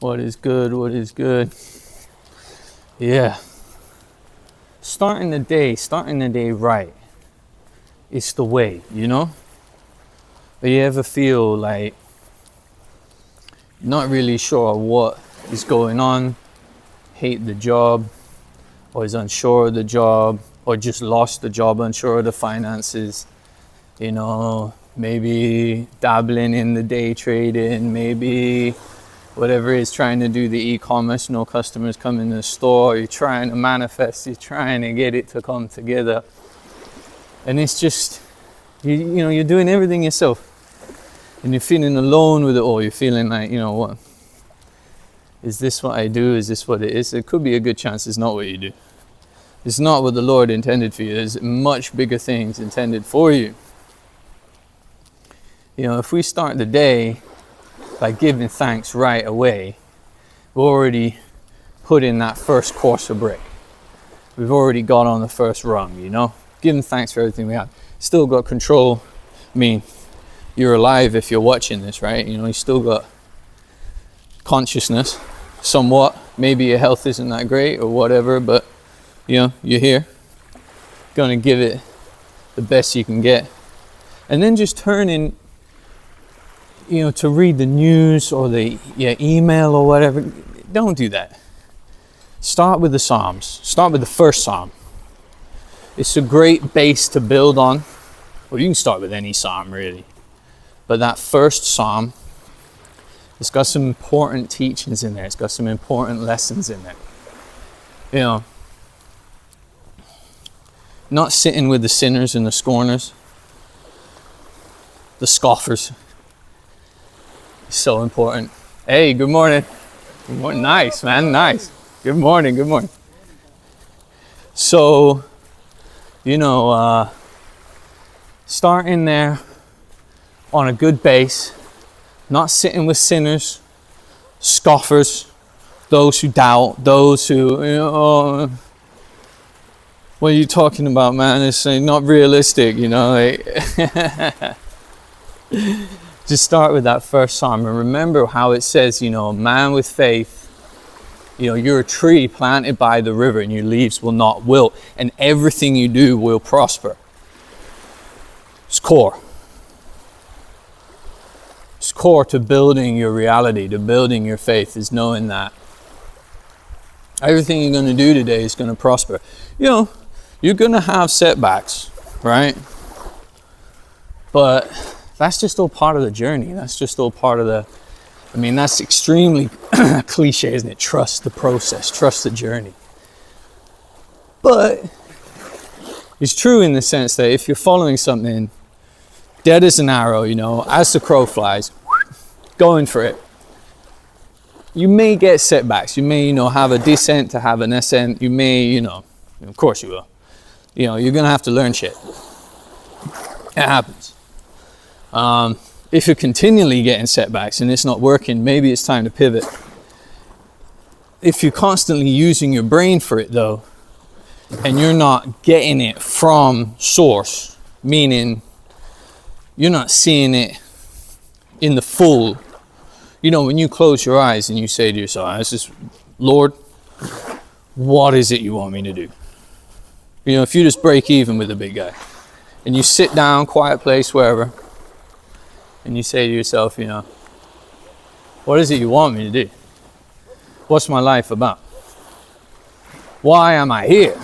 What is good? What is good? Yeah. Starting the day right. It's the way, you know? But you ever feel like not really sure what is going on, hate the job, or is unsure of the job, or just lost the job, unsure of the finances, you know, maybe dabbling in the day trading, maybe whatever it is, trying to do the e-commerce, no customers come in the store, you're trying to manifest, you're trying to get it to come together. And it's just, you know, you're doing everything yourself. And you're feeling alone with it all. You're feeling like, you know, what? Is this what I do? Is this what it is? It could be a good chance it's not what you do. It's not what the Lord intended for you. There's much bigger things intended for you. You know, if we start the day by giving thanks right away, we've already put in that first course of brick. We've already got on the first rung, you know? Giving thanks for everything we have. Still got control. I mean, you're alive if you're watching this, right? You know, you still got consciousness, somewhat. Maybe your health isn't that great or whatever, but, you know, you're here. Gonna give it the best you can get. And then just turning, you know, to read the news or the email or whatever. Don't do that. Start with the Psalms. Start with the first Psalm. It's a great base to build on. Well, you can start with any Psalm, really. But that first Psalm, it's got some important teachings in there. It's got some important lessons in there. You know, not sitting with the sinners and the scorners, the scoffers. It's so important. Hey, good morning. Good morning. Nice, man. Nice. Good morning. Good morning. So, you know, starting there on a good base, not sitting with sinners, scoffers, those who doubt, those who, you know, what are you talking about, man? It's not realistic, you know. Like just start with that first Psalm and remember how it says, you know, man with faith, you know, you're a tree planted by the river and your leaves will not wilt and everything you do will prosper. It's core. It's core to building your reality, to building your faith, is knowing that everything you're going to do today is going to prosper. You know, you're going to have setbacks, right? But that's just all part of the journey. That's just all part of the, I mean, that's extremely cliche, isn't it? Trust the process, trust the journey. But it's true in the sense that if you're following something dead as an arrow, you know, as the crow flies, going for it, you may get setbacks. You may, you know, have a descent to have an ascent. You may, you know, of course you will. You know, you're going to have to learn shit. It happens. If you're continually getting setbacks and it's not working, maybe it's time to pivot. If you're constantly using your brain for it though, and you're not getting it from source, meaning you're not seeing it in the full, you know, when you close your eyes and you say to yourself, "This is, Lord, what is it you want me to do?" You know, if you just break even with a big guy and you sit down, quiet place, wherever, and you say to yourself, you know, what is it you want me to do? What's my life about? Why am I here?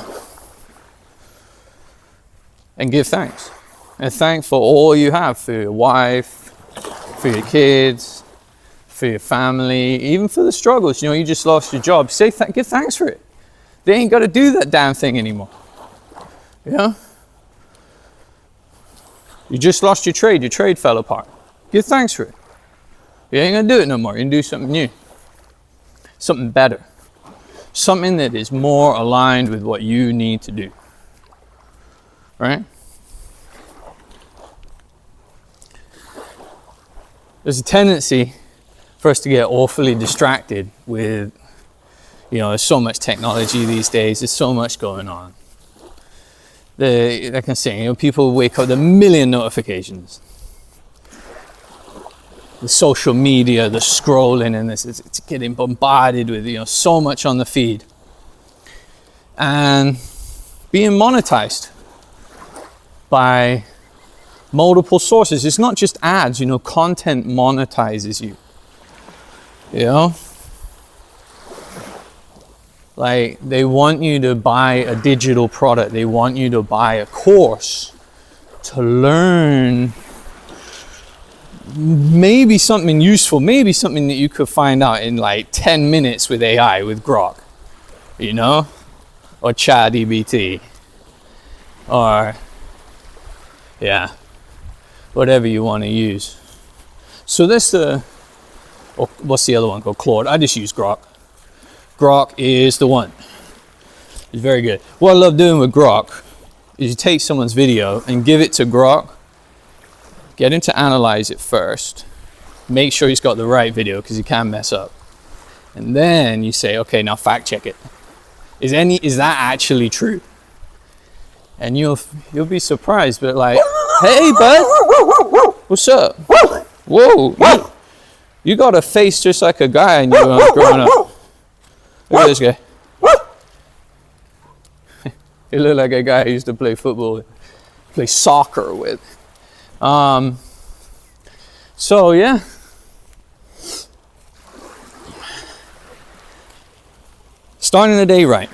And give thanks. And thank for all you have, for your wife, for your kids, for your family, even for the struggles. You know, you just lost your job. Give thanks for it. They ain't got to do that damn thing anymore. You know? You just lost your trade fell apart. Give thanks for it. You ain't gonna do it no more. You can do something new, something better, something that is more aligned with what you need to do, right? There's a tendency for us to get awfully distracted with, you know, there's so much technology these days, there's so much going on. Like I'm saying, you know, people wake up with a million notifications. the social media, the scrolling, and it's getting bombarded with, you know, so much on the feed, and being monetized by multiple sources. It's not just ads, you know, content monetizes you, you know. Like, they want you to buy a digital product, they want you to buy a course to learn maybe something useful, maybe something that you could find out in like 10 minutes with AI, with Grok, you know, or ChatGPT, or yeah, whatever you want to use. So that's the, or what's the other one called? Claude. I just use Grok. Grok is the one. It's very good. What I love doing with Grok is you take someone's video and give it to Grok, get him to analyze it first, make sure he's got the right video because he can mess up, and then you say, okay, now fact check it. Is that actually true? And you'll be surprised, but like, hey bud, what's up? Whoa, you got a face just like a guy and you were growing up. Look at this guy. He looked like a guy who used to play football, play soccer with. So yeah. Starting the day right.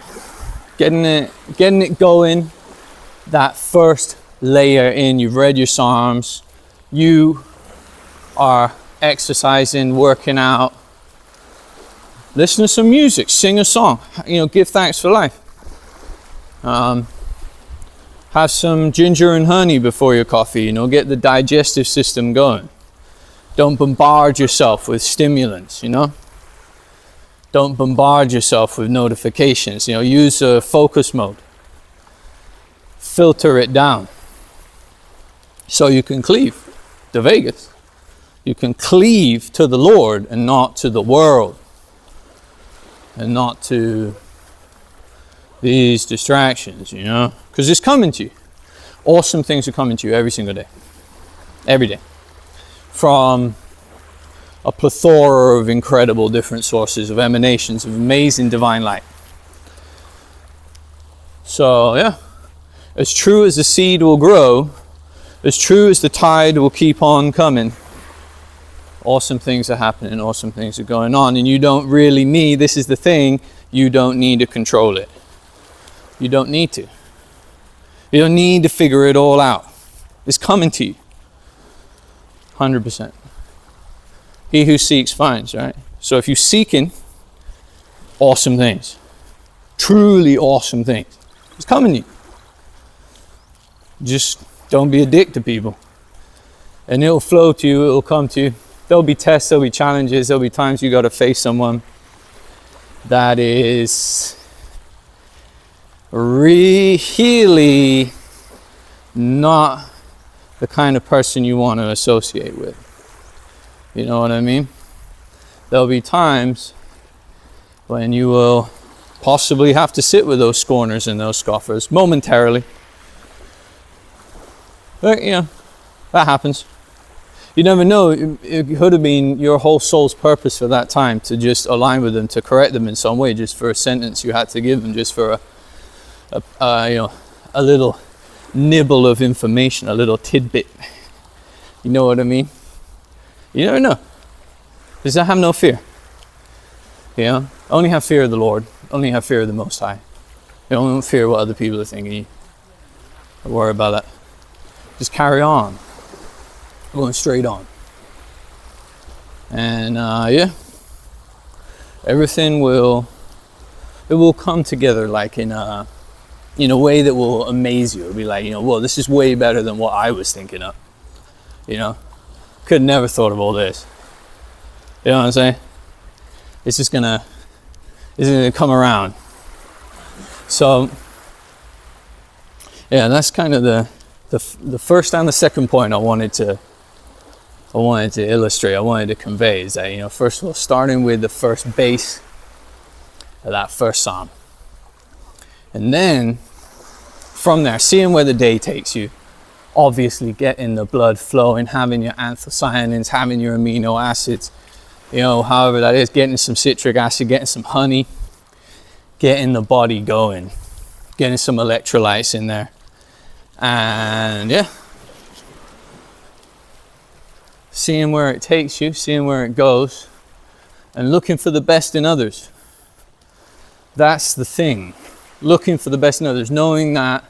Getting it going. That first layer in, you've read your Psalms, you are exercising, working out, listen to some music, sing a song, you know, give thanks for life. Have some ginger and honey before your coffee, you know, get the digestive system going. Don't bombard yourself with stimulants, you know. Don't bombard yourself with notifications, you know, use a focus mode. Filter it down so you can cleave to Vegas. You can cleave to the Lord and not to the world and not to these distractions, you know, because it's coming to you. Awesome things are coming to you every single day, every day, from a plethora of incredible different sources of emanations of amazing divine light. So yeah, as true as the seed will grow, as true as the tide will keep on coming, awesome things are happening, awesome things are going on, and you don't really need, this is the thing, you don't need to control it. You don't need to. You don't need to figure it all out. It's coming to you. 100%. He who seeks finds, right? So if you're seeking awesome things, truly awesome things, it's coming to you. Just don't be a dick to people. And it'll flow to you, it'll come to you. There'll be tests, there'll be challenges, there'll be times you got to face someone that is really not the kind of person you want to associate with. You know what I mean? There'll be times when you will possibly have to sit with those scorners and those scoffers momentarily. But, you know, that happens. You never know, it could have been your whole soul's purpose for that time to just align with them, to correct them in some way, just for a sentence you had to give them, just for a little nibble of information, a little tidbit. You know what I mean? You never know. Because I have no fear. You know, only have fear of the Lord, only have fear of the Most High. You don't fear what other people are thinking. Don't worry about that. Just carry on. Going straight on. And yeah, everything will come together like in a way that will amaze you. It'll be like, you know, whoa, this is way better than what I was thinking of. You know, could never thought of all this. You know what I'm saying? It's just gonna come around. So yeah, that's kind of the first and the second point I wanted to illustrate, I wanted to convey, is that, you know, first of all, starting with the first base of that first psalm, and then from there, seeing where the day takes you, obviously getting the blood flowing, having your anthocyanins, having your amino acids, however that is, getting some citric acid, getting some honey, getting the body going, getting some electrolytes in there. And yeah, seeing where it takes you, seeing where it goes, and looking for the best in others. That's the thing. Looking for the best in others, knowing that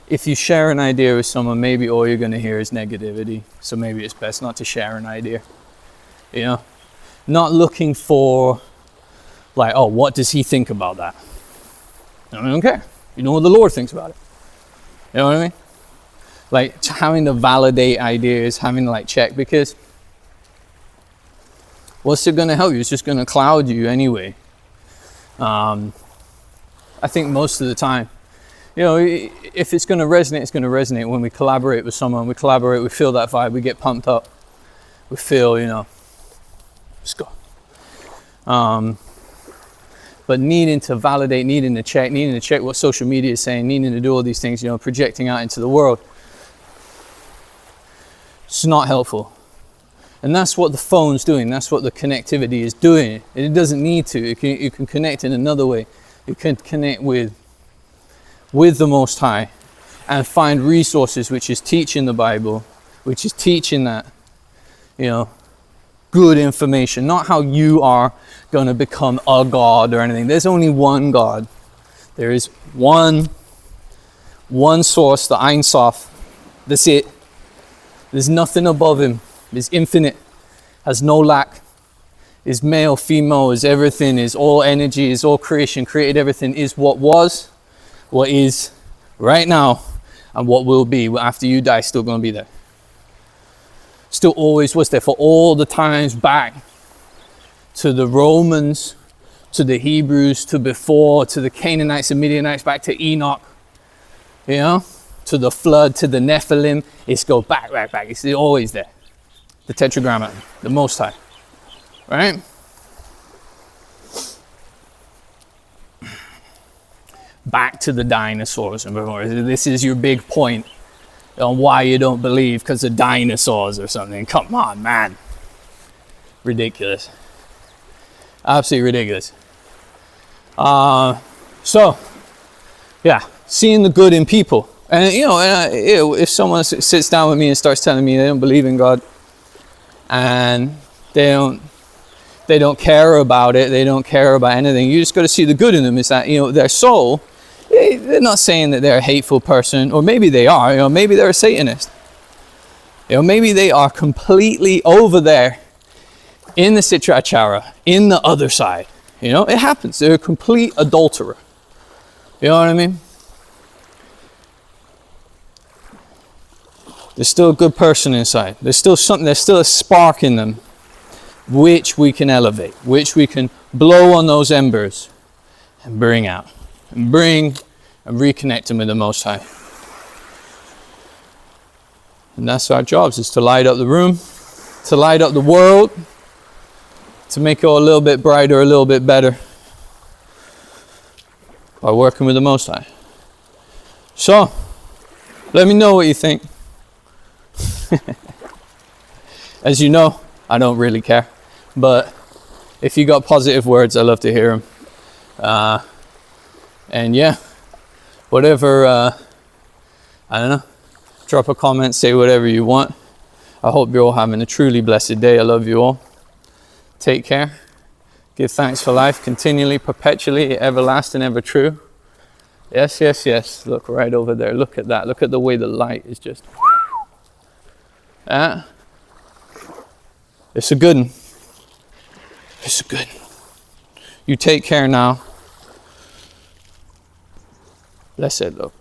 if you share an idea with someone, maybe all you're going to hear is negativity. So maybe it's best not to share an idea. Not looking for, like, oh, what does he think about that? I don't care. You know what the Lord thinks about it. You know what I mean? Like, having to validate ideas, having to, like, check, because what's it going to help you? It's just going to cloud you anyway. I think most of the time, if it's going to resonate, it's going to resonate. When we collaborate with someone, we feel that vibe, we get pumped up, we feel, let's go. But needing to validate, needing to check what social media is saying, needing to do all these things, projecting out into the world, it's not helpful. And that's what the phone's doing. That's what the connectivity is doing. It doesn't need to. You can connect in another way. You can connect with the Most High and find resources, which is teaching the Bible, which is teaching that, good information, not how you are going to become a God or anything. There's only one God. There is one source, the Ein Sof. That's it. There's nothing above him. Is infinite, has no lack, is male, female, is everything, is all energy, is all creation, created everything, is what was, what is right now, and what will be after you die, still going to be there. Still always was there for all the times back to the Romans, to the Hebrews, to before, to the Canaanites and Midianites, back to Enoch, to the flood, to the Nephilim. It's go back. It's always there. The Tetragrammaton, the Most High, right? Back to the dinosaurs and before. This is your big point on why you don't believe, because of dinosaurs or something. Come on, man. Ridiculous. Absolutely ridiculous. So, yeah, seeing the good in people. And, if someone sits down with me and starts telling me they don't believe in God, and they don't care about it, they don't care about anything, you just got to see the good in them. Is that their soul, they're not saying that they're a hateful person, or maybe they are, maybe they're a Satanist, maybe they are completely over there in the Sitrachara, in the other side. It happens. They're a complete adulterer. You know what I mean? There's still a good person inside. There's still something, there's still a spark in them, which we can elevate, which we can blow on those embers and bring out, and reconnect them with the Most High. And that's our jobs, is to light up the room, to light up the world, to make it all a little bit brighter, a little bit better, by working with the Most High. So, let me know what you think. As you know, I don't really care, but if you got positive words, I love to hear them. And yeah, whatever, I don't know, drop a comment, say whatever you want. I hope you're all having a truly blessed day. I love you all. Take care. Give thanks for life continually, perpetually, everlasting, ever true. Yes, yes, yes. Look right over there. Look at that. Look at the way the light is just... It's a good one. It's a good one. You take care now. Blessed, look.